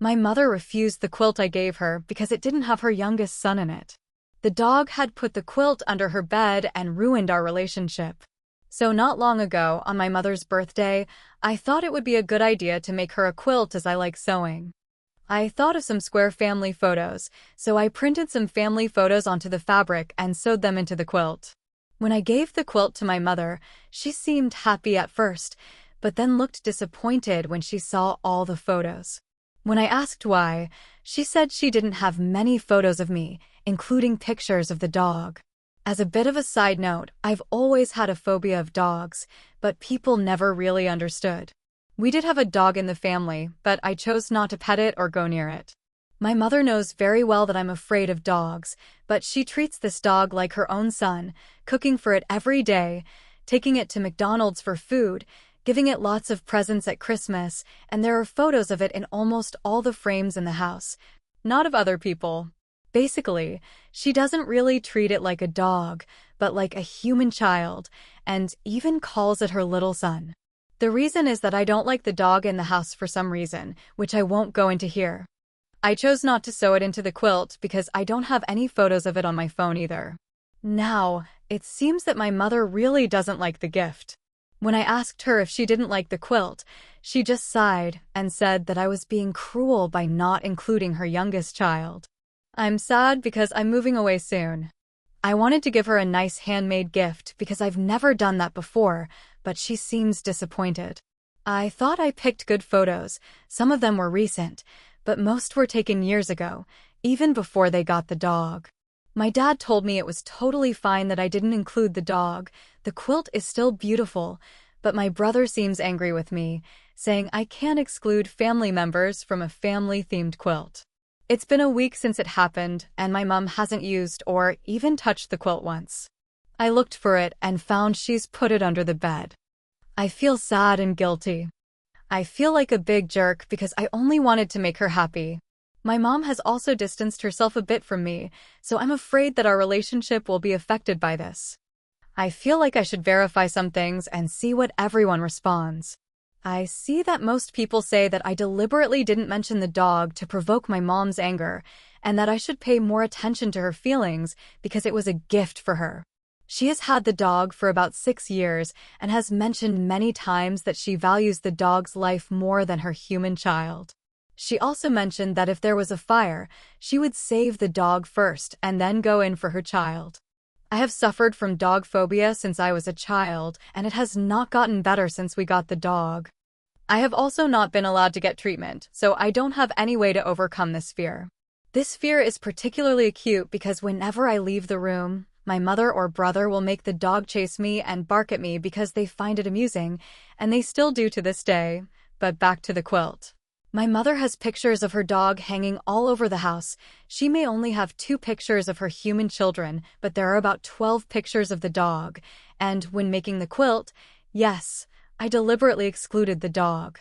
My mother refused the quilt I gave her because it didn't have her youngest son in it. The dog had put the quilt under her bed and ruined our relationship. So not long ago, on my mother's birthday, I thought it would be a good idea to make her a quilt as I like sewing. I thought of some square family photos, so I printed some family photos onto the fabric and sewed them into the quilt. When I gave the quilt to my mother, she seemed happy at first, but then looked disappointed when she saw all the photos. When I asked why, she said she didn't have many photos of me, including pictures of the dog. As a bit of a side note, I've always had a phobia of dogs, but people never really understood. We did have a dog in the family, but I chose not to pet it or go near it. My mother knows very well that I'm afraid of dogs, but she treats this dog like her own son, cooking for it every day, taking it to McDonald's for food, giving it lots of presents at Christmas, and there are photos of it in almost all the frames in the house, not of other people. Basically, she doesn't really treat it like a dog, but like a human child, and even calls it her little son. The reason is that I don't like the dog in the house for some reason, which I won't go into here. I chose not to sew it into the quilt because I don't have any photos of it on my phone either. Now, it seems that my mother really doesn't like the gift. When I asked her if she didn't like the quilt, she just sighed and said that I was being cruel by not including her youngest child. I'm sad because I'm moving away soon. I wanted to give her a nice handmade gift because I've never done that before, but she seems disappointed. I thought I picked good photos. Some of them were recent, but most were taken years ago, even before they got the dog. My dad told me it was totally fine that I didn't include the dog. The quilt is still beautiful, but my brother seems angry with me, saying I can't exclude family members from a family-themed quilt. It's been a week since it happened, and my mom hasn't used or even touched the quilt once. I looked for it and found she's put it under the bed. I feel sad and guilty. I feel like a big jerk because I only wanted to make her happy. My mom has also distanced herself a bit from me, so I'm afraid that our relationship will be affected by this. I feel like I should verify some things and see what everyone responds. I see that most people say that I deliberately didn't mention the dog to provoke my mom's anger, and that I should pay more attention to her feelings because it was a gift for her. She has had the dog for about 6 years and has mentioned many times that she values the dog's life more than her human child. She also mentioned that if there was a fire, she would save the dog first and then go in for her child. I have suffered from dog phobia since I was a child, and it has not gotten better since we got the dog. I have also not been allowed to get treatment, so I don't have any way to overcome this fear. This fear is particularly acute because whenever I leave the room, my mother or brother will make the dog chase me and bark at me because they find it amusing, and they still do to this day. But back to the quilt. My mother has pictures of her dog hanging all over the house. She may only have 2 pictures of her human children, but there are about 12 pictures of the dog. And when making the quilt, yes, I deliberately excluded the dog.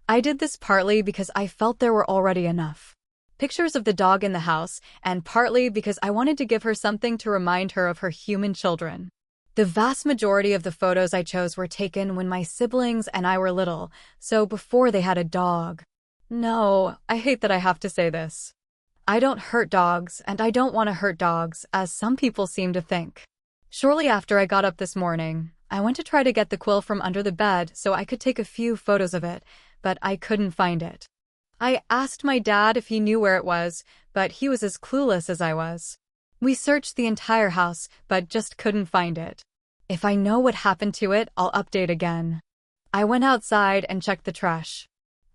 I did this partly because I felt there were already enough pictures of the dog in the house, and partly because I wanted to give her something to remind her of her human children. The vast majority of the photos I chose were taken when my siblings and I were little, so before they had a dog. No, I hate that I have to say this. I don't hurt dogs, and I don't want to hurt dogs, as some people seem to think. Shortly after I got up this morning, I went to try to get the quilt from under the bed so I could take a few photos of it, but I couldn't find it. I asked my dad if he knew where it was, but he was as clueless as I was. We searched the entire house, but just couldn't find it. If I know what happened to it, I'll update again. I went outside and checked the trash.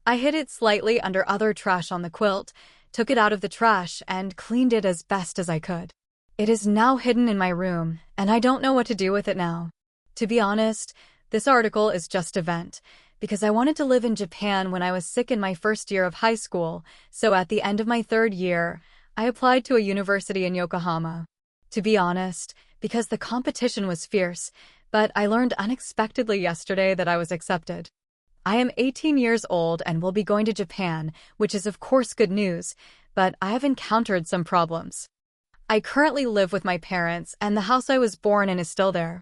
I hid it slightly under other trash on the quilt, took it out of the trash, and cleaned it as best as I could. It is now hidden in my room, and I don't know what to do with it now. To be honest, this article is just a vent, because I wanted to live in Japan when I was sick in my first year of high school, so at the end of my 3rd year, I applied to a university in Yokohama. To be honest, because the competition was fierce, but I learned unexpectedly yesterday that I was accepted. I am 18 years old and will be going to Japan, which is of course good news, but I have encountered some problems. I currently live with my parents, and the house I was born in is still there.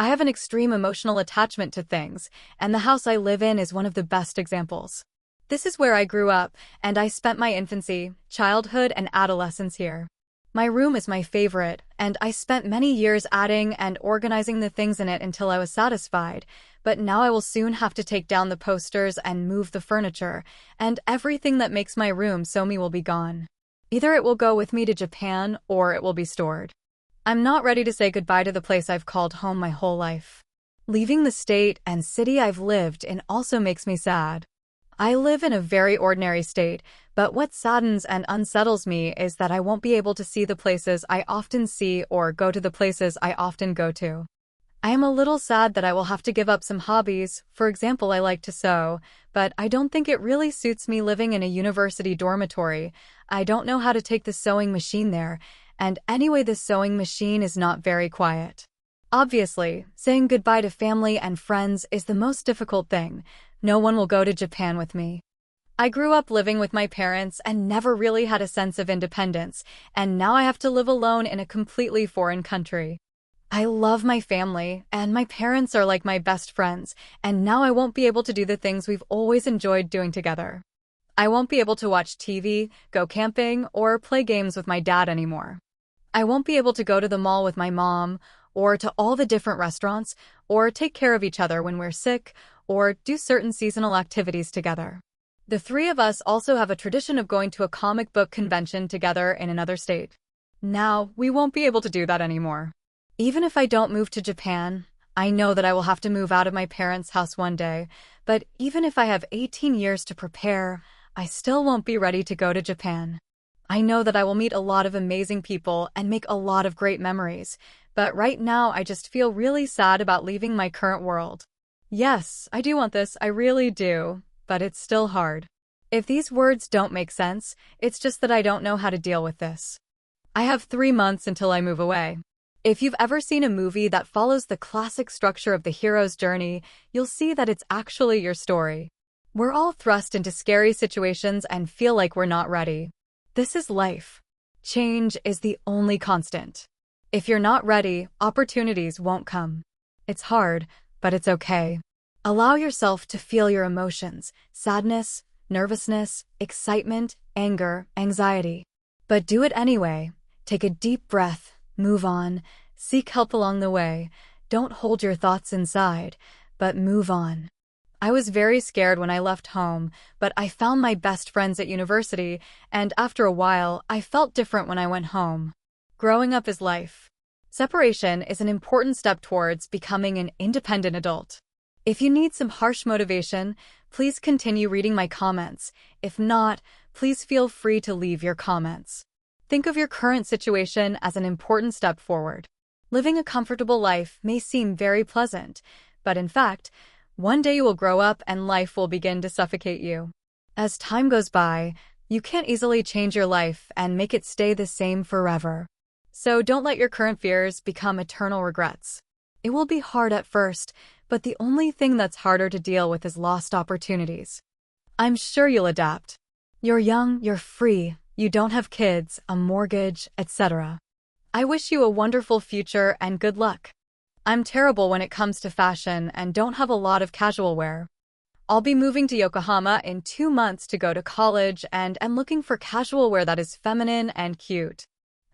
I have an extreme emotional attachment to things, and the house I live in is one of the best examples. This is where I grew up, and I spent my infancy, childhood, and adolescence here. My room is my favorite, and I spent many years adding and organizing the things in it until I was satisfied, but now I will soon have to take down the posters and move the furniture, and everything that makes my room so me will be gone. Either it will go with me to Japan, or it will be stored. I'm not ready to say goodbye to the place I've called home my whole life. Leaving the state and city I've lived in also makes me sad. I live in a very ordinary state, but what saddens and unsettles me is that I won't be able to see the places I often see or go to the places I often go to. I am a little sad that I will have to give up some hobbies. For example, I like to sew, but I don't think it really suits me living in a university dormitory. I don't know how to take the sewing machine there, and anyway, the sewing machine is not very quiet. Obviously, saying goodbye to family and friends is the most difficult thing. No one will go to Japan with me. I grew up living with my parents and never really had a sense of independence, and now I have to live alone in a completely foreign country. I love my family, and my parents are like my best friends, and now I won't be able to do the things we've always enjoyed doing together. I won't be able to watch TV, go camping, or play games with my dad anymore. I won't be able to go to the mall with my mom, or to all the different restaurants, or take care of each other when we're sick, or do certain seasonal activities together. The three of us also have a tradition of going to a comic book convention together in another state. Now, we won't be able to do that anymore. Even if I don't move to Japan, I know that I will have to move out of my parents' house one day, but even if I have 18 years to prepare, I still won't be ready to go to Japan. I know that I will meet a lot of amazing people and make a lot of great memories, but right now I just feel really sad about leaving my current world. Yes, I do want this, I really do, but it's still hard. If these words don't make sense, it's just that I don't know how to deal with this. I have 3 months until I move away. If you've ever seen a movie that follows the classic structure of the hero's journey, you'll see that it's actually your story. We're all thrust into scary situations and feel like we're not ready. This is life. Change is the only constant. If you're not ready, opportunities won't come. It's hard, but it's okay. Allow yourself to feel your emotions, sadness, nervousness, excitement, anger, anxiety. But do it anyway. Take a deep breath, move on, seek help along the way. Don't hold your thoughts inside, but move on. I was very scared when I left home, but I found my best friends at university, and after a while, I felt different when I went home. Growing up is life. Separation is an important step towards becoming an independent adult. If you need some harsh motivation, please continue reading my comments. If not, please feel free to leave your comments. Think of your current situation as an important step forward. Living a comfortable life may seem very pleasant, but in fact, one day you will grow up and life will begin to suffocate you. As time goes by, you can't easily change your life and make it stay the same forever. So don't let your current fears become eternal regrets. It will be hard at first, but the only thing that's harder to deal with is lost opportunities. I'm sure you'll adapt. You're young, you're free, you don't have kids, a mortgage, etc. I wish you a wonderful future and good luck. I'm terrible when it comes to fashion and don't have a lot of casual wear. I'll be moving to Yokohama in 2 months to go to college and am looking for casual wear that is feminine and cute.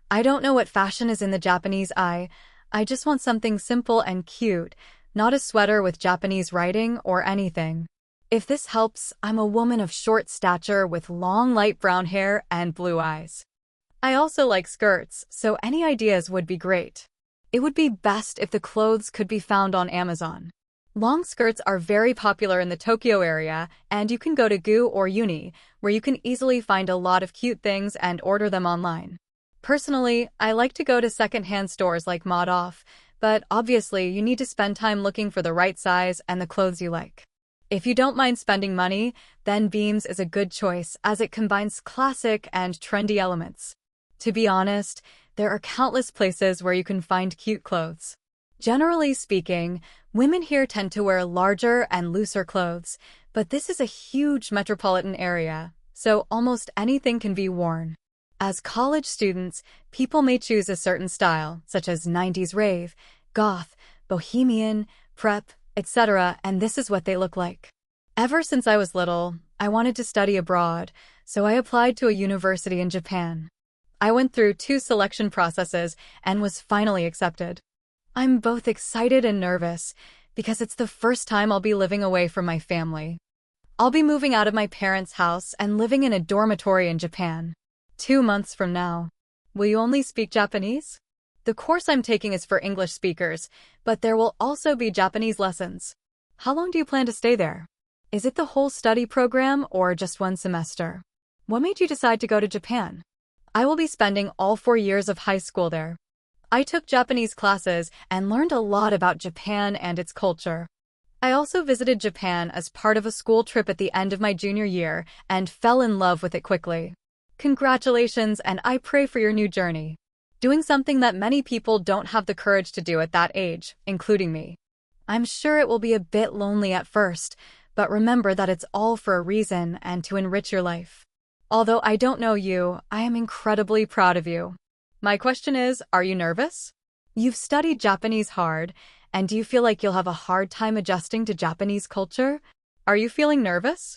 I don't know what fashion is in the Japanese eye. I just want something simple and cute, not a sweater with Japanese writing or anything. If this helps, I'm a woman of short stature with long light brown hair and blue eyes. I also like skirts, so any ideas would be great. It would be best if the clothes could be found on Amazon. Long skirts are very popular in the Tokyo area, and you can go to GU or Uni, where you can easily find a lot of cute things and order them online. Personally, I like to go to secondhand stores like Mod Off, but obviously you need to spend time looking for the right size and the clothes you like. If you don't mind spending money, then Beams is a good choice as it combines classic and trendy elements. To be honest, there are countless places where you can find cute clothes. Generally speaking, women here tend to wear larger and looser clothes, but this is a huge metropolitan area, so almost anything can be worn. As college students, people may choose a certain style, such as 90s rave, goth, bohemian, prep, etc., and this is what they look like. Ever since I was little, I wanted to study abroad, so I applied to a university in Japan. I went through 2 selection processes and was finally accepted. I'm both excited and nervous because it's the first time I'll be living away from my family. I'll be moving out of my parents' house and living in a dormitory in Japan. 2 months from now. Will you only speak Japanese? The course I'm taking is for English speakers, but there will also be Japanese lessons. How long do you plan to stay there? Is it the whole study program or just 1 semester? What made you decide to go to Japan? I will be spending all 4 years of high school there. I took Japanese classes and learned a lot about Japan and its culture. I also visited Japan as part of a school trip at the end of my junior year and fell in love with it quickly. Congratulations, and I pray for your new journey. Doing something that many people don't have the courage to do at that age, including me. I'm sure it will be a bit lonely at first, but remember that it's all for a reason and to enrich your life. Although I don't know you, I am incredibly proud of you. My question is, are you nervous? You've studied Japanese hard, and do you feel like you'll have a hard time adjusting to Japanese culture? Are you feeling nervous?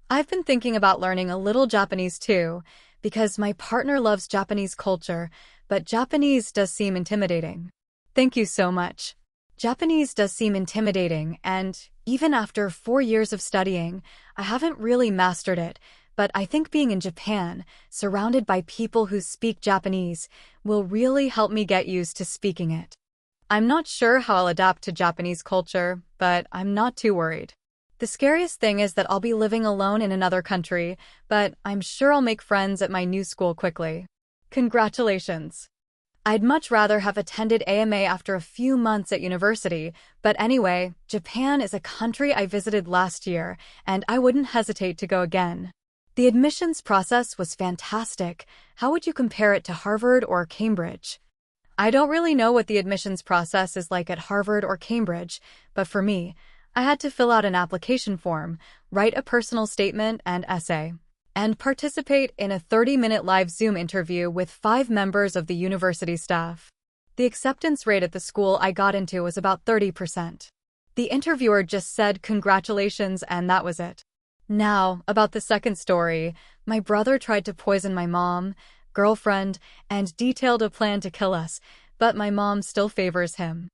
I've been thinking about learning a little Japanese too, because my partner loves Japanese culture, but Japanese does seem intimidating. Thank you so much. Japanese does seem intimidating, and even after 4 years of studying, I haven't really mastered it, but I think being in Japan, surrounded by people who speak Japanese, will really help me get used to speaking it. I'm not sure how I'll adapt to Japanese culture, but I'm not too worried. The scariest thing is that I'll be living alone in another country, but I'm sure I'll make friends at my new school quickly. Congratulations. I'd much rather have attended AMA after a few months at university, but anyway, Japan is a country I visited last year, and I wouldn't hesitate to go again. The admissions process was fantastic. How would you compare it to Harvard or Cambridge? I don't really know what the admissions process is like at Harvard or Cambridge, but for me, I had to fill out an application form, write a personal statement and essay, and participate in a 30-minute live Zoom interview with 5 members of the university staff. The acceptance rate at the school I got into was about 30%. The interviewer just said congratulations and that was it. Now, about the second story, my brother tried to poison my mom, girlfriend, and detailed a plan to kill us, but my mom still favors him.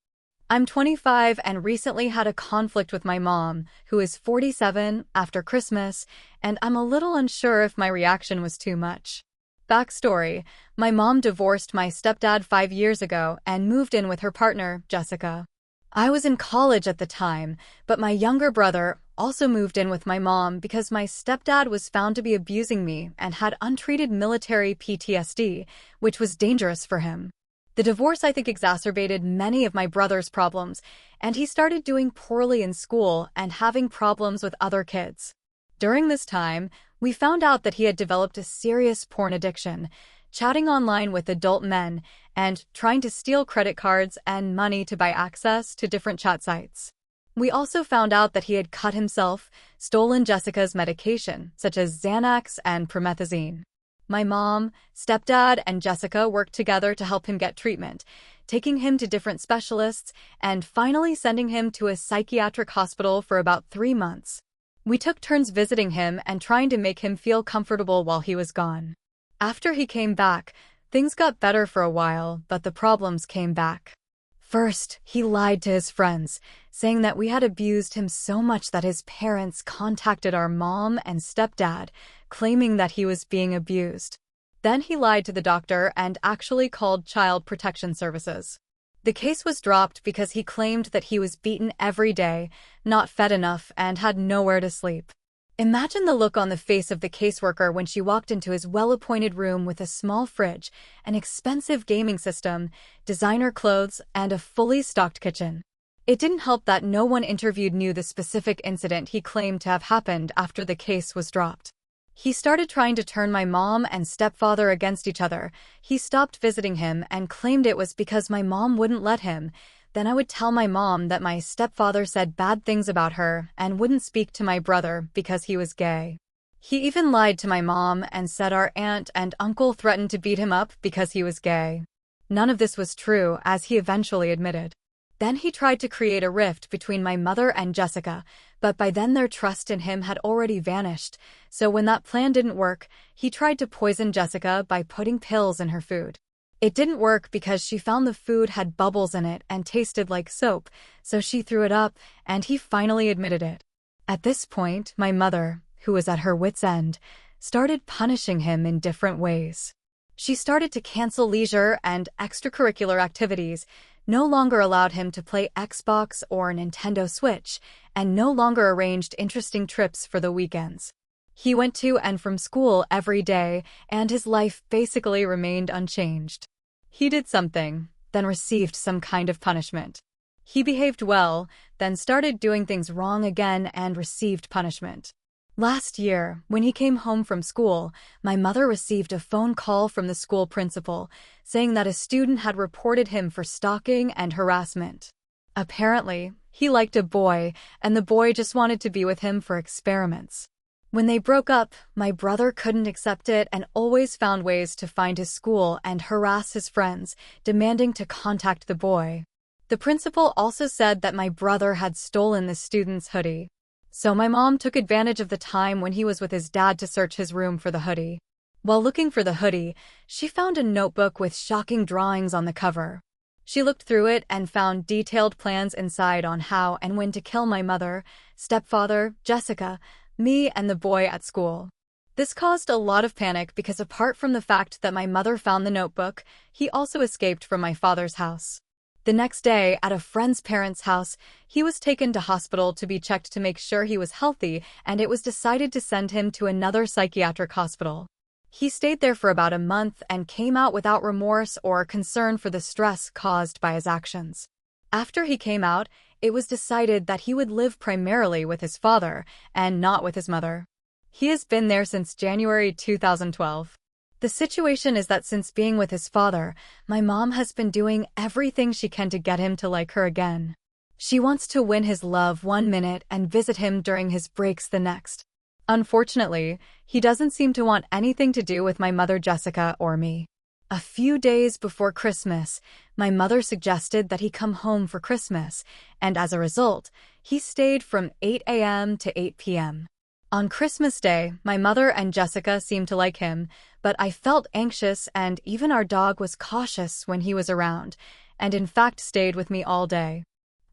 I'm 25 and recently had a conflict with my mom, who is 47, after Christmas, and I'm a little unsure if my reaction was too much. Backstory: my mom divorced my stepdad 5 years ago and moved in with her partner, Jessica. I was in college at the time, but my younger brother also moved in with my mom because my stepdad was found to be abusing me and had untreated military PTSD, which was dangerous for him. The divorce, I think, exacerbated many of my brother's problems, and he started doing poorly in school and having problems with other kids. During this time, we found out that he had developed a serious porn addiction, chatting online with adult men, and trying to steal credit cards and money to buy access to different chat sites. We also found out that he had cut himself, stolen Jessica's medication, such as Xanax and promethazine. My mom, stepdad, and Jessica worked together to help him get treatment, taking him to different specialists and finally sending him to a psychiatric hospital for about 3 months. We took turns visiting him and trying to make him feel comfortable while he was gone. After he came back, things got better for a while, but the problems came back. First, he lied to his friends, saying that we had abused him so much that his parents contacted our mom and stepdad, claiming that he was being abused. Then he lied to the doctor and actually called Child Protection Services. The case was dropped because he claimed that he was beaten every day, not fed enough, and had nowhere to sleep. Imagine the look on the face of the caseworker when she walked into his well-appointed room with a small fridge, an expensive gaming system, designer clothes, and a fully stocked kitchen. It didn't help that no one interviewed knew the specific incident he claimed to have happened after the case was dropped. He started trying to turn my mom and stepfather against each other. He stopped visiting him and claimed it was because my mom wouldn't let him. Then I would tell my mom that my stepfather said bad things about her and wouldn't speak to my brother because he was gay. He even lied to my mom and said our aunt and uncle threatened to beat him up because he was gay. None of this was true, as he eventually admitted. Then he tried to create a rift between my mother and Jessica, but by then their trust in him had already vanished, so when that plan didn't work, he tried to poison Jessica by putting pills in her food. It didn't work because she found the food had bubbles in it and tasted like soap, so she threw it up, and he finally admitted it. At this point, my mother, who was at her wit's end, started punishing him in different ways. She started to cancel leisure and extracurricular activities, no longer allowed him to play Xbox or Nintendo Switch, and no longer arranged interesting trips for the weekends. He went to and from school every day, and his life basically remained unchanged. He did something, then received some kind of punishment. He behaved well, then started doing things wrong again and received punishment. Last year, when he came home from school, my mother received a phone call from the school principal saying that a student had reported him for stalking and harassment. Apparently, he liked a boy, and the boy just wanted to be with him for experiments. When they broke up, my brother couldn't accept it and always found ways to find his school and harass his friends, demanding to contact the boy. The principal also said that my brother had stolen the student's hoodie. So my mom took advantage of the time when he was with his dad to search his room for the hoodie. While looking for the hoodie, she found a notebook with shocking drawings on the cover. She looked through it and found detailed plans inside on how and when to kill my mother, stepfather, Jessica, me, and the boy at school. This caused a lot of panic because apart from the fact that my mother found the notebook, he also escaped from my father's house. The next day, at a friend's parents' house, he was taken to hospital to be checked to make sure he was healthy, and it was decided to send him to another psychiatric hospital. He stayed there for about a month and came out without remorse or concern for the stress caused by his actions. After he came out, it was decided that he would live primarily with his father and not with his mother. He has been there since January 2012. The situation is that since being with his father, my mom has been doing everything she can to get him to like her again. She wants to win his love one minute and visit him during his breaks the next. Unfortunately, he doesn't seem to want anything to do with my mother Jessica or me. A few days before Christmas, my mother suggested that he come home for Christmas, and as a result, he stayed from 8 a.m. to 8 p.m. On Christmas Day, my mother and Jessica seemed to like him, but I felt anxious and even our dog was cautious when he was around, and in fact stayed with me all day.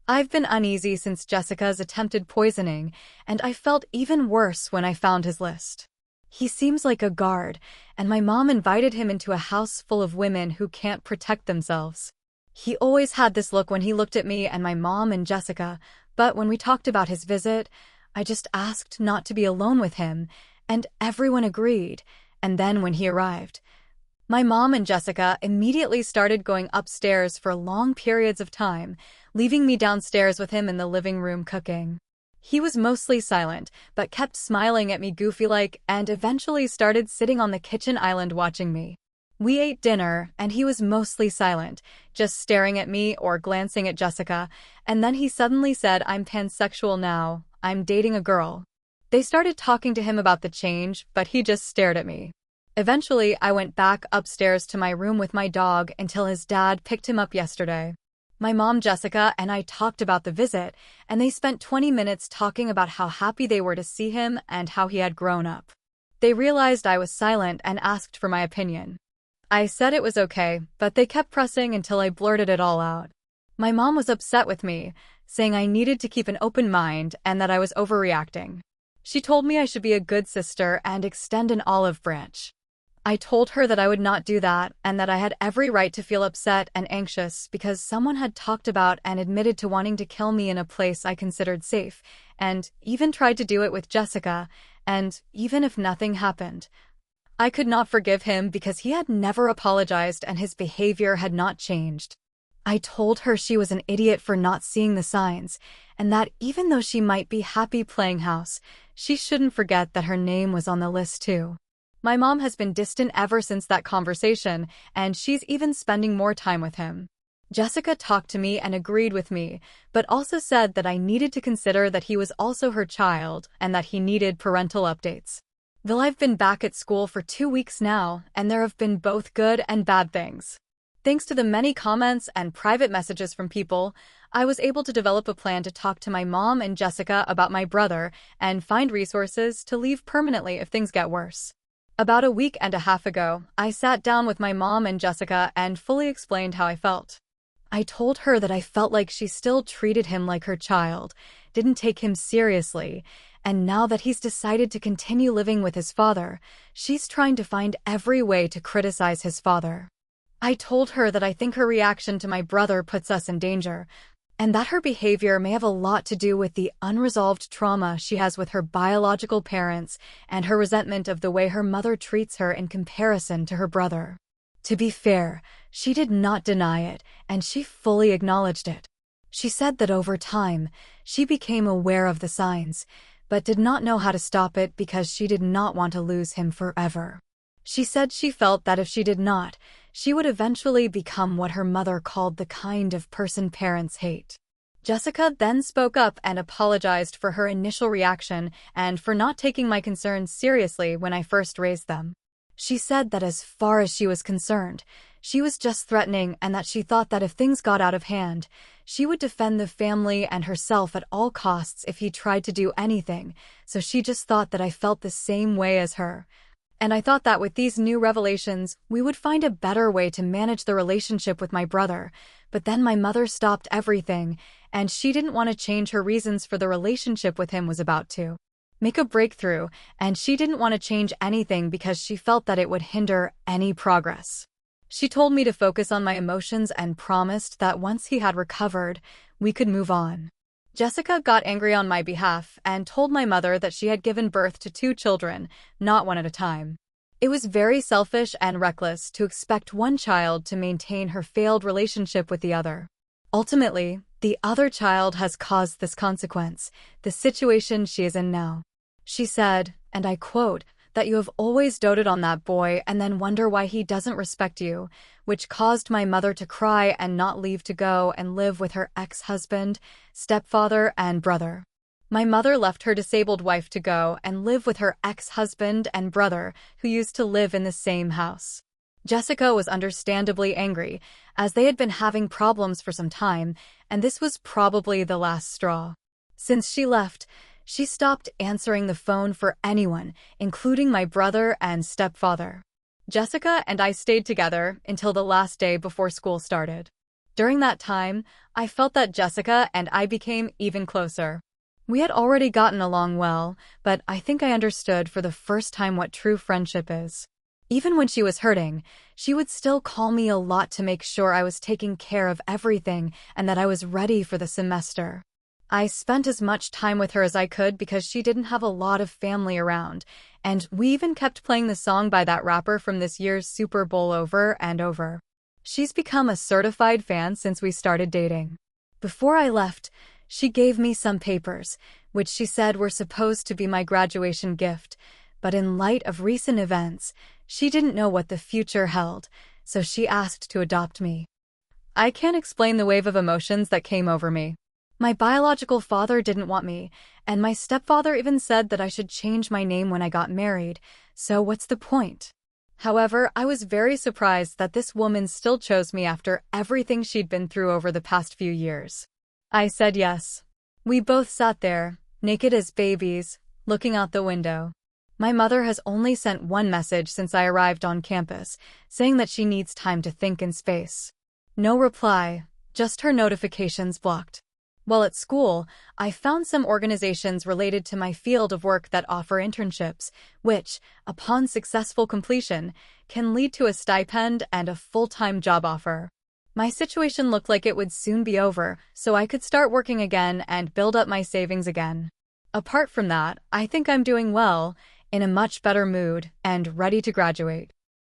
I've been uneasy since Jessica's attempted poisoning, and I felt even worse when I found his list. He seems like a guard, and my mom invited him into a house full of women who can't protect themselves. He always had this look when he looked at me and my mom and Jessica, but when we talked about his visit, I just asked not to be alone with him, and everyone agreed, and then when he arrived, my mom and Jessica immediately started going upstairs for long periods of time, leaving me downstairs with him in the living room cooking. He was mostly silent, but kept smiling at me goofy-like and eventually started sitting on the kitchen island watching me. We ate dinner, and he was mostly silent, just staring at me or glancing at Jessica, and then he suddenly said, "I'm pansexual now, I'm dating a girl." They started talking to him about the change, but he just stared at me. Eventually, I went back upstairs to my room with my dog until his dad picked him up yesterday. My mom, Jessica, and I talked about the visit, and they spent 20 minutes talking about how happy they were to see him and how he had grown up. They realized I was silent and asked for my opinion. I said it was okay, but they kept pressing until I blurted it all out. My mom was upset with me, saying I needed to keep an open mind and that I was overreacting. She told me I should be a good sister and extend an olive branch. I told her that I would not do that and that I had every right to feel upset and anxious because someone had talked about and admitted to wanting to kill me in a place I considered safe, and even tried to do it with Jessica, and even if nothing happened, I could not forgive him because he had never apologized and his behavior had not changed. I told her she was an idiot for not seeing the signs, and that even though she might be happy playing house, she shouldn't forget that her name was on the list too. My mom has been distant ever since that conversation, and she's even spending more time with him. Jessica talked to me and agreed with me, but also said that I needed to consider that he was also her child and that he needed parental updates. Though I've been back at school for 2 weeks now, and there have been both good and bad things. Thanks to the many comments and private messages from people, I was able to develop a plan to talk to my mom and Jessica about my brother and find resources to leave permanently if things get worse. About a week and a half ago, I sat down with my mom and Jessica and fully explained how I felt. I told her that I felt like she still treated him like her child, didn't take him seriously, and now that he's decided to continue living with his father, she's trying to find every way to criticize his father. I told her that I think her reaction to my brother puts us in danger, and that her behavior may have a lot to do with the unresolved trauma she has with her biological parents and her resentment of the way her mother treats her in comparison to her brother. To be fair, she did not deny it, and she fully acknowledged it. She said that over time, she became aware of the signs, but did not know how to stop it because she did not want to lose him forever. She said she felt that if she did not, she would eventually become what her mother called the kind of person parents hate. Jessica then spoke up and apologized for her initial reaction and for not taking my concerns seriously when I first raised them. She said that as far as she was concerned, she was just threatening and that she thought that if things got out of hand, she would defend the family and herself at all costs if he tried to do anything, so she just thought that I felt the same way as her. And I thought that with these new revelations, we would find a better way to manage the relationship with my brother. But then my mother stopped everything, and she didn't want to change her reasons for the relationship with him was about to make a breakthrough, and she didn't want to change anything because she felt that it would hinder any progress. She told me to focus on my emotions and promised that once he had recovered, we could move on. Jessica got angry on my behalf and told my mother that she had given birth to 2 children, not one at a time. It was very selfish and reckless to expect one child to maintain her failed relationship with the other. Ultimately, the other child has caused this consequence, the situation she is in now. She said, and I quote, that you have always doted on that boy and then wonder why he doesn't respect you, which caused my mother to cry and not leave to go and live with her ex-husband, stepfather, and brother. My mother left her disabled wife to go and live with her ex-husband and brother, who used to live in the same house. Jessica was understandably angry, as they had been having problems for some time, and this was probably the last straw. Since she left, she stopped answering the phone for anyone, including my brother and stepfather. Jessica and I stayed together until the last day before school started. During that time, I felt that Jessica and I became even closer. We had already gotten along well, but I think I understood for the first time what true friendship is. Even when she was hurting, she would still call me a lot to make sure I was taking care of everything and that I was ready for the semester. I spent as much time with her as I could because she didn't have a lot of family around, and we even kept playing the song by that rapper from this year's Super Bowl over and over. She's become a certified fan since we started dating. Before I left, she gave me some papers, which she said were supposed to be my graduation gift, but in light of recent events, she didn't know what the future held, so she asked to adopt me. I can't explain the wave of emotions that came over me. My biological father didn't want me, and my stepfather even said that I should change my name when I got married, so what's the point? However, I was very surprised that this woman still chose me after everything she'd been through over the past few years. I said yes. We both sat there, naked as babies, looking out the window. My mother has only sent one message since I arrived on campus, saying that she needs time to think in space. No reply, just her notifications blocked. While at school, I found some organizations related to my field of work that offer internships, which, upon successful completion, can lead to a stipend and a full-time job offer. My situation looked like it would soon be over, so I could start working again and build up my savings again. Apart from that, I think I'm doing well, in a much better mood, and ready to graduate.